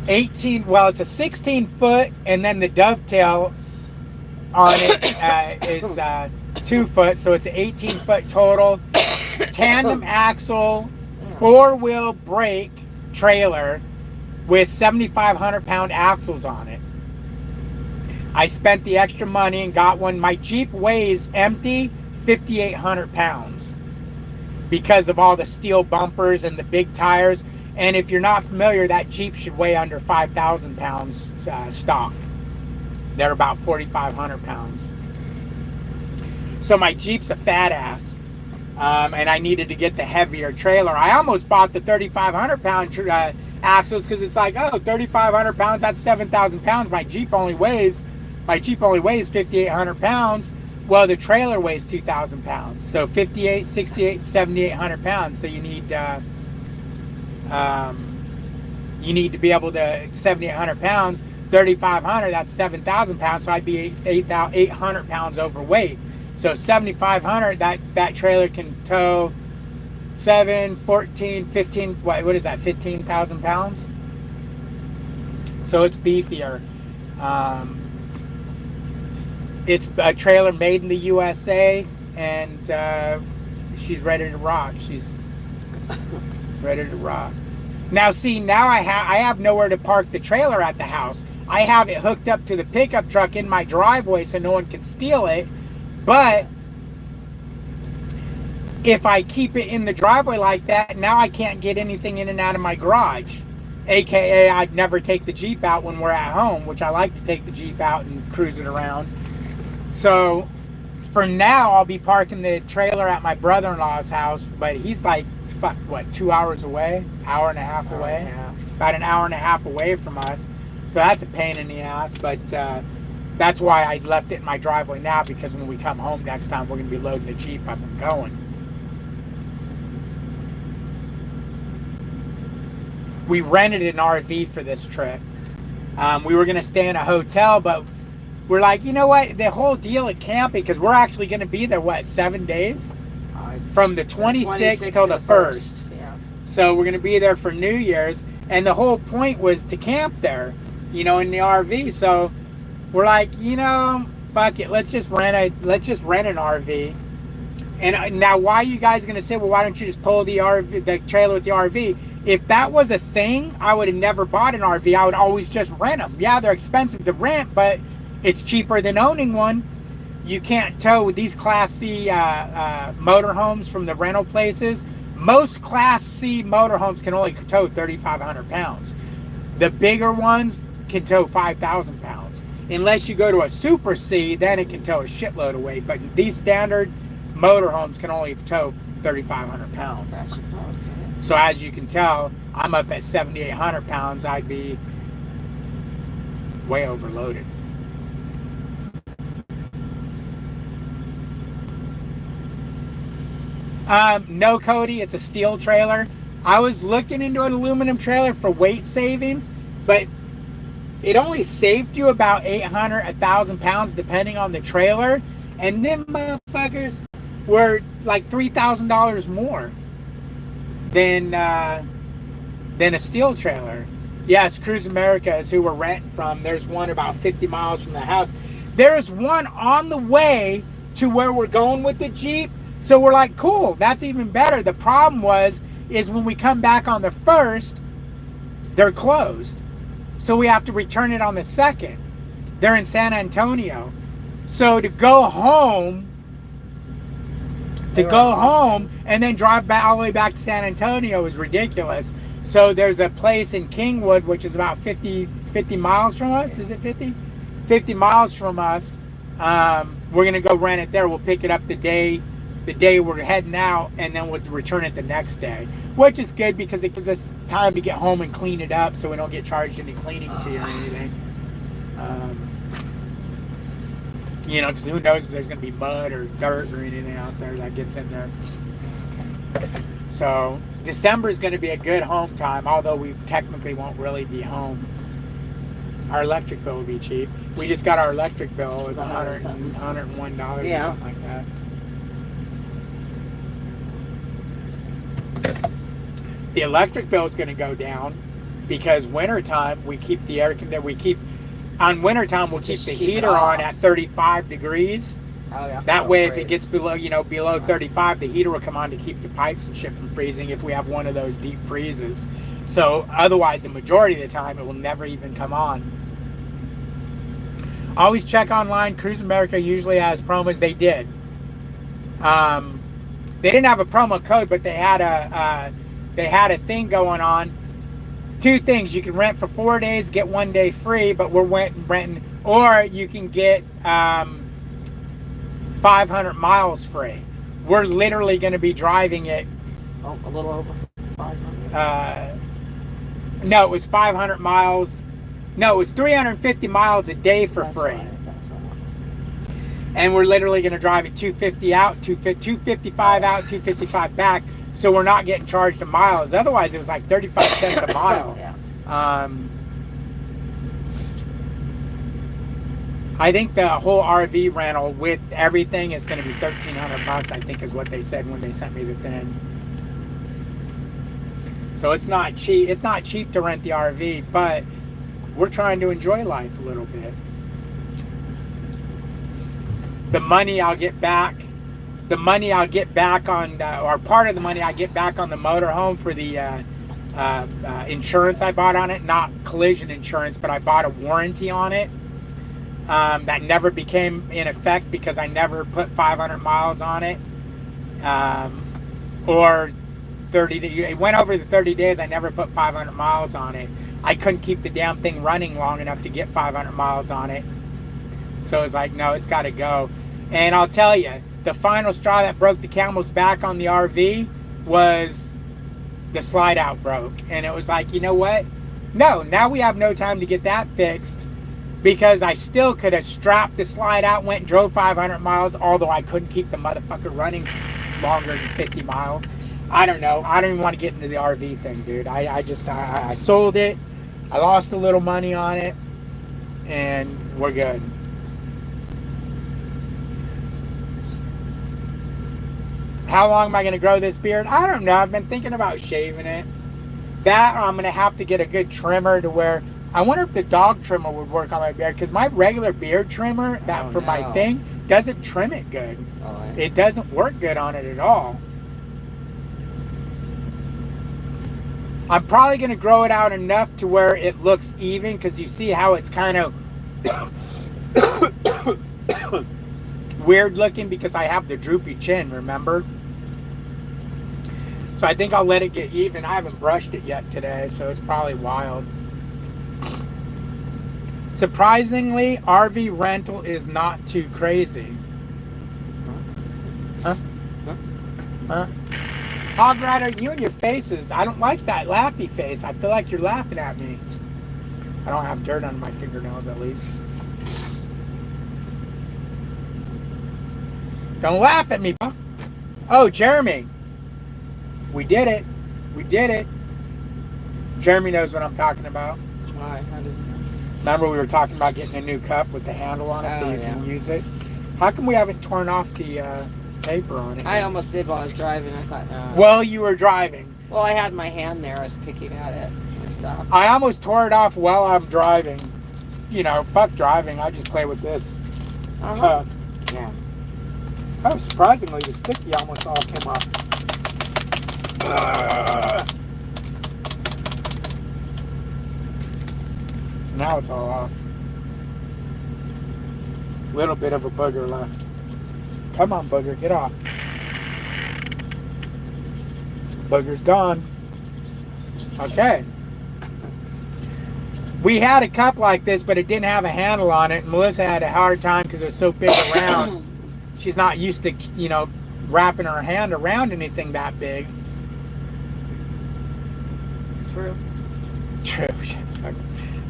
18, well, it's a 16-foot, and then the dovetail on it is 2 foot, so it's an 18-foot total. Tandem axle, 4-wheel brake trailer with 7,500 pound axles on it. I spent the extra money and got one. My Jeep weighs empty 5,800 pounds because of all the steel bumpers and the big tires. And if you're not familiar, that Jeep should weigh under 5,000 pounds stock. They're about 4,500 pounds. So my Jeep's a fat ass. And I needed to get the heavier trailer. I almost bought the 3,500 pound axles because it's like, oh, 3,500 pounds, that's 7,000 pounds. My Jeep only weighs 5,800 pounds. Well, the trailer weighs 2,000 pounds. So 58, 68, 7,800 pounds. So you need to be able to 7,800 pounds. 3,500, that's 7,000 pounds. So I'd be 800 pounds overweight. So 7,500, that trailer can tow 7, 14, 15, what is that, 15,000 pounds? So it's beefier. It's a trailer made in the USA, and she's ready to rock. She's ready to rock. Now see, now I have nowhere to park the trailer at the house. I have it hooked up to the pickup truck in my driveway so no one can steal it. But if I keep it in the driveway like that, now I can't get anything in and out of my garage. AKA, I'd never take the Jeep out when we're at home, which I like to take the Jeep out and cruise it around. So for now, I'll be parking the trailer at my brother-in-law's house, but he's like, fuck, what, 2 hours away? Hour and a half away? Yeah. About an hour and a half away from us. So that's a pain in the ass, but that's why I left it in my driveway now, because when we come home next time, we're going to be loading the Jeep up and going. We rented an RV for this trip. We were going to stay in a hotel, but we're like, you know what? The whole deal at camping, because we're actually going to be there, what, 7 days? From the 26th till the 1st. Yeah. So we're going to be there for New Year's. And the whole point was to camp there, you know, in the RV. So we're like, you know, fuck it. Let's just rent an RV. And now, why are you guys gonna say, well, why don't you just pull the trailer with the RV? If that was a thing, I would have never bought an RV. I would always just rent them. Yeah, they're expensive to rent, but it's cheaper than owning one. You can't tow with these Class C motorhomes from the rental places. Most Class C motorhomes can only tow 3,500 pounds. The bigger ones can tow 5,000 pounds. Unless you go to a Super C, then it can tow a shitload of weight. But these standard motorhomes can only tow 3,500 pounds. Okay. So as you can tell, I'm up at 7,800 pounds. I'd be way overloaded. No, Cody, it's a steel trailer. I was looking into an aluminum trailer for weight savings, but it only saved you about 800, 1,000 pounds depending on the trailer. And them motherfuckers were like $3,000 more than a steel trailer. Yes, Cruise America is who we're renting from. There's one about 50 miles from the house. There's one on the way to where we're going with the Jeep. So we're like, cool, that's even better. The problem is when we come back on the 1st, they're closed. So we have to return it on the 2nd. They're in San Antonio. So to go home and then drive back all the way back to San Antonio is ridiculous. So there's a place in Kingwood, which is about 50 miles from us. Is it 50? 50 miles from us. We're going to go rent it there. We'll pick it up the day we're heading out, and then we'll return it the next day, which is good because it gives us time to get home and clean it up so we don't get charged any cleaning fee or anything. You know, because who knows if there's going to be mud or dirt or anything out there that gets in there. So December is going to be a good home time, although we technically won't really be home. Our electric bill will be cheap. We just got our electric bill. It was $101 Yeah. or something like that. The electric bill is going to go down because wintertime we keep the air conditioner. On wintertime we'll keep the heater on at 35 degrees. Oh, yeah. That way, if it gets below 35, the heater will come on to keep the pipes and shit from freezing if we have one of those deep freezes. So otherwise, the majority of the time, it will never even come on. Always check online. Cruise America usually has promos. They did. They didn't have a promo code, but they had a thing going on. Two things: you can rent for 4 days, get 1 day free, but we're renting, or you can get 500 miles free. We're literally going to be driving it. Oh, a little over 500. No, it was 500 miles. No, it was 350 miles a day for free. Right, that's right. And we're literally going to drive it 250 out, 255 out, 255 back. So we're not getting charged a miles. Otherwise, it was like 35 cents a mile. Yeah. I think the whole RV rental with everything is going to be $1,300. I think is what they said when they sent me the thing. So it's not cheap. It's not cheap to rent the RV, but we're trying to enjoy life a little bit. The money I'll get back. The money I'll get back on, or part of the money I get back on the motorhome for the insurance I bought on it, not collision insurance, but I bought a warranty on it that never became in effect because I never put 500 miles on it, or 30 days. It went over the 30 days. I never put 500 miles on it. I couldn't keep the damn thing running long enough to get 500 miles on it. So it's like, no, it's got to go. And I'll tell you, the final straw that broke the camel's back on the RV was the slide out broke. And it was like, you know what? No, now we have no time to get that fixed because I still could have strapped the slide out, went and drove 500 miles, although I couldn't keep the motherfucker running longer than 50 miles. I don't know. I don't even want to get into the RV thing, dude. I sold it. I lost a little money on it. And we're good. How long am I going to grow this beard? I don't know. I've been thinking about shaving it. That, or I'm going to have to get a good trimmer to where... I wonder if the dog trimmer would work on my beard. Because my regular beard trimmer, my thing, doesn't trim it good. Oh, yeah. It doesn't work good on it at all. I'm probably going to grow it out enough to where it looks even. Because you see how it's kind of... weird looking because I have the droopy chin, remember? So I think I'll let it get even. I haven't brushed it yet today, so it's probably wild. Surprisingly, RV rental is not too crazy. Huh? Hog Rider, you and your faces. I don't like that laughy face. I feel like you're laughing at me. I don't have dirt on my fingernails, at least. Don't laugh at me, bro. Oh, Jeremy. We did it. We did it. Jeremy knows what I'm talking about. Why? How does it... Remember we were talking about getting a new cup with the handle on it so you can use it? How come we haven't torn off the paper on it? I almost did while I was driving. I thought, no. Well, you were driving. Well, I had my hand there. I was picking at it. I stopped. I almost tore it off while I'm driving. You know, fuck driving. I just play with this cup. Yeah. Oh, surprisingly, the sticky almost all came off. Now it's all off. Little bit of a booger left. Come on, booger, get off. Booger's gone. Okay. We had a cup like this, but it didn't have a handle on it. And Melissa had a hard time because it was so big around. She's not used to, you know, wrapping her hand around anything that big. True.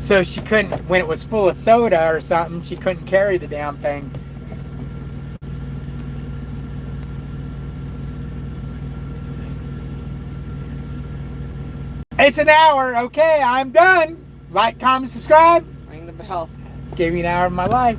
So she couldn't, when it was full of soda or something, she couldn't carry the damn thing. It's an hour. Okay, I'm done. Like, comment, subscribe. Ring the bell. Gave me an hour of my life.